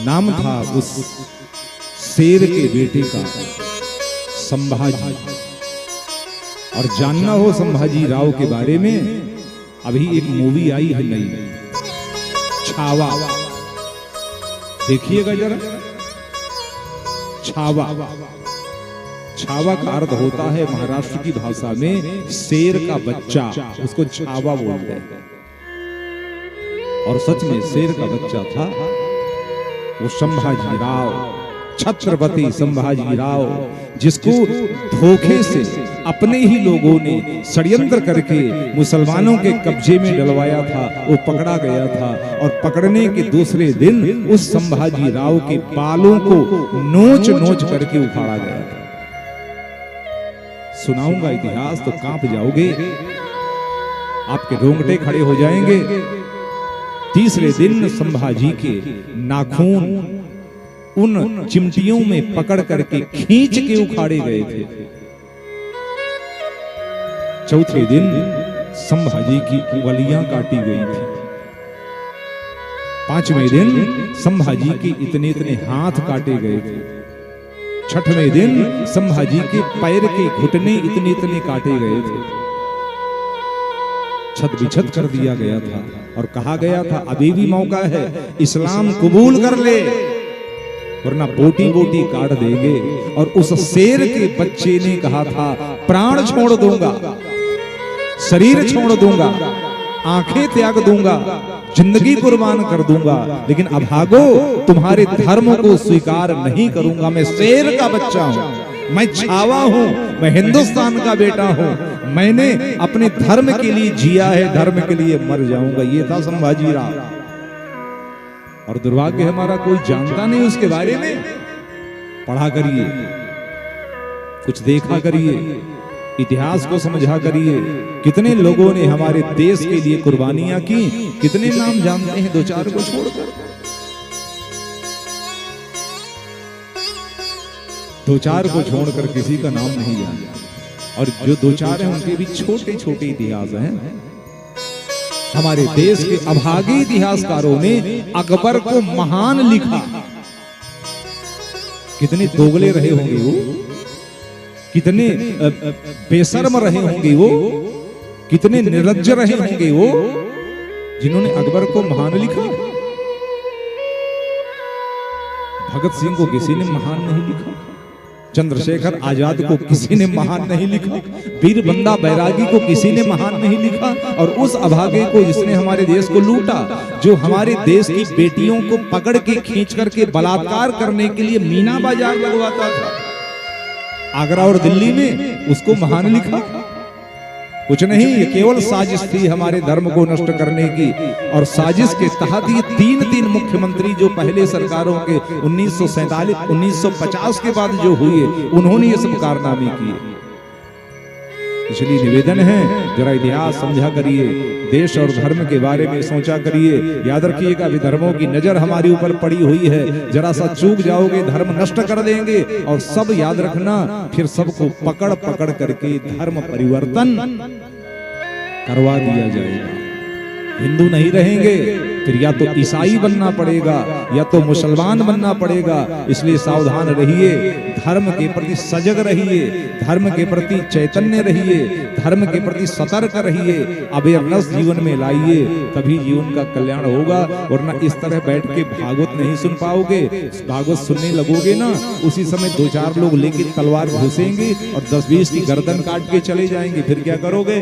नाम था उस शेर के बेटे का संभाजी। और जानना हो संभाजी राव के बारे में, अभी एक मूवी आई है नई, छावा। देखिएगा जरा, छावा। छावा का अर्थ होता है महाराष्ट्र की भाषा में शेर का बच्चा, उसको छावा बोलते हैं। और सच में शेर का बच्चा था वो संभाजी राव, छत्रपति संभाजी राव, जिसको धोखे से अपने ही लोगों ने षड्यंत्र करके मुसलमानों के कब्जे में डलवाया था। वो पकड़ा गया था और पकड़ने के दूसरे दिन उस संभाजी राव के बालों को नोच नोच करके उखाड़ा गया था। सुनाऊंगा इतिहास तो कांप जाओगे, आपके रोंगटे खड़े हो जाएंगे। तीसरे दिन संभाजी के नाखून उन चिमटियों में पकड़ करके खींच के उखाड़े गए थे। चौथे दिन संभाजी की उंगलियां काटी गई थी। पांचवें दिन संभाजी के इतने इतने हाथ काटे गए थे। छठवें दिन संभाजी के पैर के घुटने इतने इतने काटे गए थे। छत बिछत कर दिया गया था और कहा गया था अभी भी मौका है, इस्लाम कबूल कर ले वरना बोटी बोटी काट देंगे। और उस शेर के बच्चे ने कहा था प्राण छोड़ दूंगा, शरीर छोड़ दूंगा, आंखें त्याग दूंगा, जिंदगी कुर्बान कर दूंगा, लेकिन अभागो तुम्हारे धर्म को स्वीकार नहीं करूंगा। मैं शेर का बच्चा हूं, मैं छावा हूं, मैं हिंदुस्तान का बेटा हूं, मैंने अपने धर्म के लिए जिया है, धर्म के लिए मर जाऊंगा। ये था संभाजी राव। और दुर्भाग्य हमारा कोई जानता नहीं उसके बारे में। पढ़ा करिए, कुछ देखा करिए, इतिहास को समझा करिए। कितने लोगों ने हमारे देश के लिए कुर्बानियां की, कितने नाम जानते हैं दो चार को छोड़कर। दो चार को छोड़कर किसी का नाम नहीं जानता। और जो दो चार हैं उनके भी छोटे छोटे इतिहास हैं। हमारे देश के अभागे इतिहासकारों ने अकबर को महान लिखा। कितने दोगले रहे होंगे वो, कितने बेशर्म रहे होंगे वो, कितने निर्लज्ज रहे होंगे वो, जिन्होंने अकबर को महान लिखा। भगत सिंह को किसी ने महान नहीं लिखा, चंद्रशेखर आजाद को किसी ने महान नहीं लिखा, वीर बंदा बैरागी को किसी ने महान नहीं लिखा। और उस अभागे को जिसने हमारे देश को लूटा, जो हमारे देश की बेटियों को पकड़ के खींच करके बलात्कार करने के लिए मीना बाजार लगवाता था आगरा और दिल्ली में, उसको महान लिखा। कुछ नहीं, ये केवल साजिश थी हमारे धर्म को नष्ट करने की। और साजिश के तहत ये तीन मुख्यमंत्री जो पहले सरकारों के 1947 1950 के बाद जो हुए, उन्होंने ये सब कारनामे किए। इसलिए निवेदन है, जरा इतिहास समझा करिए, देश और धर्म के बारे में सोचा करिए। याद रखिएगा विधर्मों की नजर हमारे ऊपर पड़ी हुई है, जरा सा चूक जाओगे धर्म नष्ट कर देंगे। और सब याद रखना, फिर सबको पकड़ पकड़ करके धर्म परिवर्तन करवा दिया जाएगा। हिंदू नहीं रहेंगे, फिर या तो ईसाई बनना पड़ेगा या तो मुसलमान बनना पड़ेगा। इसलिए सावधान रहिए, धर्म के प्रति सजग रहिए, धर्म के प्रति चैतन्य रहिए, धर्म के प्रति सतर्क रहिए, अवेयरनेस जीवन में लाइए, तभी जीवन का कल्याण होगा। वरना इस तरह बैठ के भागवत नहीं सुन पाओगे। भागवत सुनने लगोगे ना, उसी समय दो चार लोग लेके तलवार घुसेंगे और 10-20 की गर्दन काट के चले जाएंगे, फिर क्या करोगे?